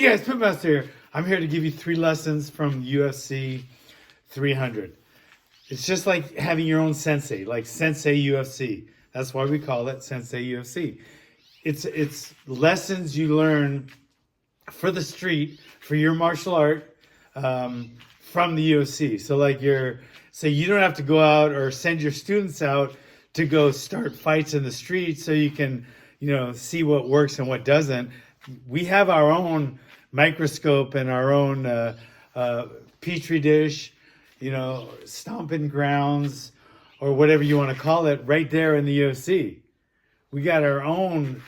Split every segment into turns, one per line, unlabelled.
Hey guys, Pitmaster here. I'm here to give you 3 lessons from UFC 300. It's just like having your own sensei, like Sensei UFC. That's why we call it Sensei UFC. It's lessons you learn for the street, for your martial art, from the UFC. So like you don't have to go out or send your students out to go start fights in the street so you can, see what works and what doesn't. We have our own microscope and our own petri dish, stomping grounds or whatever you want to call it right there in the UFC. We got our own,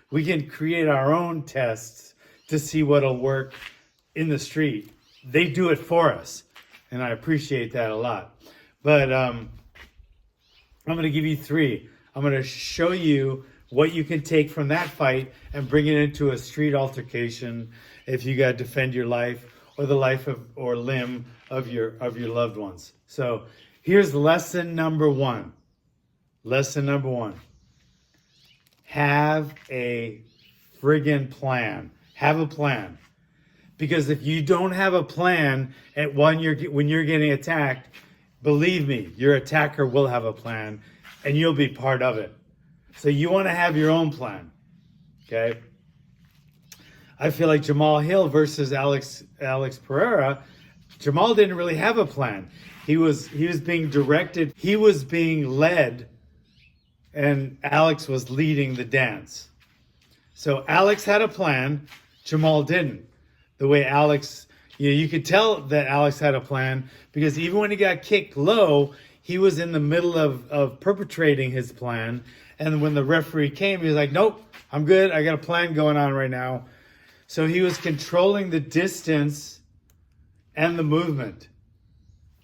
we can create our own tests to see what'll work in the street. They do it for us, and I appreciate that a lot. But I'm going to give you 3. I'm going to show you what you can take from that fight and bring it into a street altercation if you got to defend your life or the life of or limb of your loved ones. So here's lesson number 1. Lesson number 1. Have a friggin' plan. Have a plan. Because if you don't have a plan when you're getting attacked, believe me, your attacker will have a plan and you'll be part of it. So you want to have your own plan, okay? I feel like Jamal Hill versus Alex Pereira, Jamal didn't really have a plan. He was being directed, he was being led, and Alex was leading the dance. So Alex had a plan, Jamal didn't. The way Alex, you could tell that Alex had a plan because even when he got kicked low, he was in the middle of perpetrating his plan. And when the referee came, he was like, nope, I'm good. I got a plan going on right now. So he was controlling the distance and the movement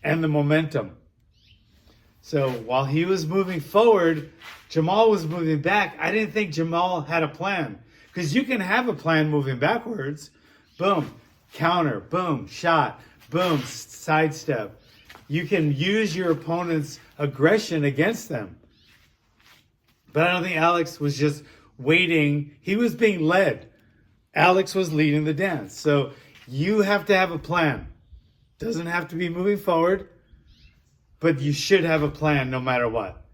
and the momentum. So while he was moving forward, Jamal was moving back. I didn't think Jamal had a plan because you can have a plan moving backwards. Boom, counter, boom, shot, boom, sidestep. You can use your opponent's aggression against them. But I don't think Alex was just waiting. He was being led. Alex was leading the dance. So you have to have a plan. Doesn't have to be moving forward, but you should have a plan no matter what.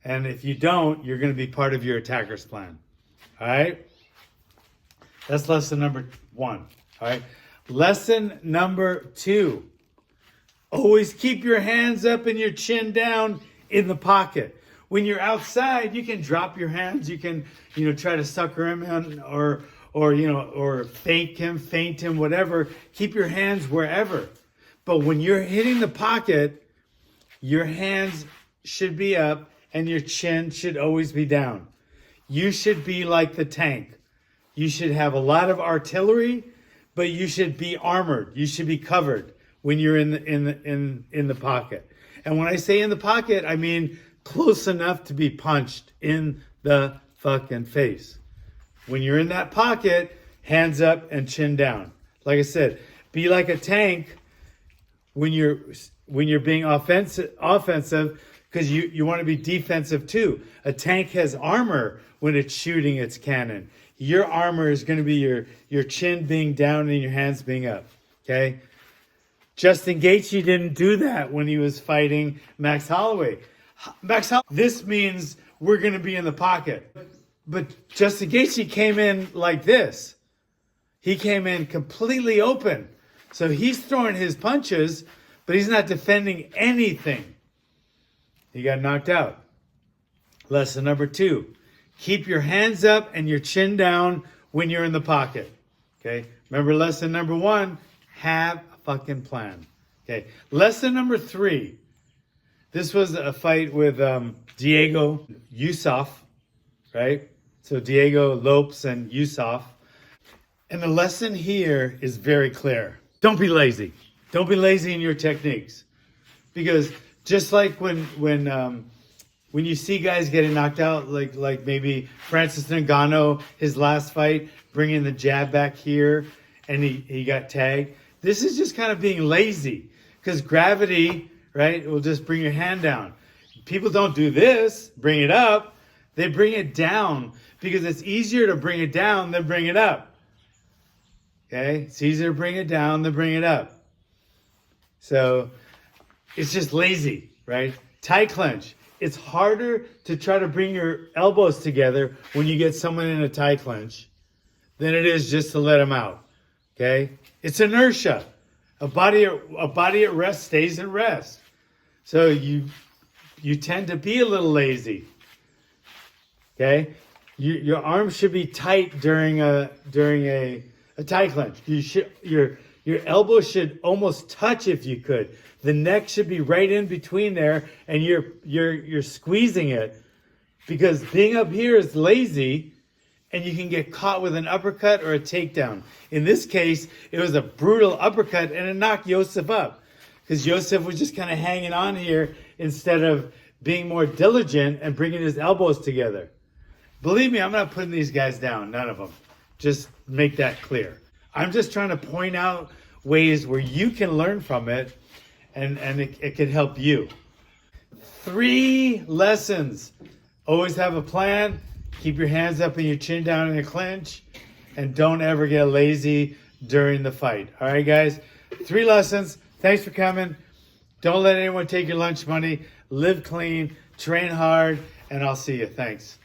And if you don't, you're going to be part of your attacker's plan. All right? That's lesson number 1. All right? Lesson number 2. Always keep your hands up and your chin down in the pocket. When you're outside, you can drop your hands. You can, try to sucker him in or fake him, feint him, whatever. Keep your hands wherever. But when you're hitting the pocket, your hands should be up and your chin should always be down. You should be like the tank. You should have a lot of artillery, but you should be armored. You should be covered when you're in the pocket. And when I say in the pocket, I mean close enough to be punched in the fucking face. When you're in that pocket, hands up and chin down. Like I said, be like a tank when you're being offensive, because you want to be defensive too. A tank has armor when it's shooting its cannon. Your armor is going to be your chin being down and your hands being up. Okay? Justin Gaethje didn't do that when he was fighting Max Holloway. This means we're going to be in the pocket. But Justin Gaethje came in like this. He came in completely open. So he's throwing his punches, but he's not defending anything. He got knocked out. Lesson number 2. Keep your hands up and your chin down when you're in the pocket. Okay? Remember lesson number 1, have a fucking plan. Okay? Lesson number 3. This was a fight with Diego Yusuf, right? So Diego Lopes and Yusuf. And the lesson here is very clear. Don't be lazy. Don't be lazy in your techniques. Because just like when you see guys getting knocked out, like maybe Francis Ngannou, his last fight, bringing the jab back here, and he got tagged. This is just kind of being lazy. Because gravity, right, will just bring your hand down. People don't do this, bring it up. They bring it down because it's easier to bring it down than bring it up. Okay? It's easier to bring it down than bring it up. So it's just lazy, right? Tight clench. It's harder to try to bring your elbows together when you get someone in a tight clench than it is just to let them out. Okay? It's inertia. A body at rest stays at rest. So you tend to be a little lazy. Okay? Your arms should be tight during a tight clench. Your elbow should almost touch if you could. The neck should be right in between there, and you're squeezing it, because being up here is lazy, and you can get caught with an uppercut or a takedown. In this case, it was a brutal uppercut, and it knocked Joseph up, because Joseph was just kind of hanging on here instead of being more diligent and bringing his elbows together. Believe me, I'm not putting these guys down, none of them. Just make that clear. I'm just trying to point out ways where you can learn from it, and it can help you. 3 lessons. Always have a plan. Keep your hands up and your chin down in a clinch. And don't ever get lazy during the fight. All right, guys? 3 lessons. Thanks for coming. Don't let anyone take your lunch money. Live clean. Train hard. And I'll see you. Thanks.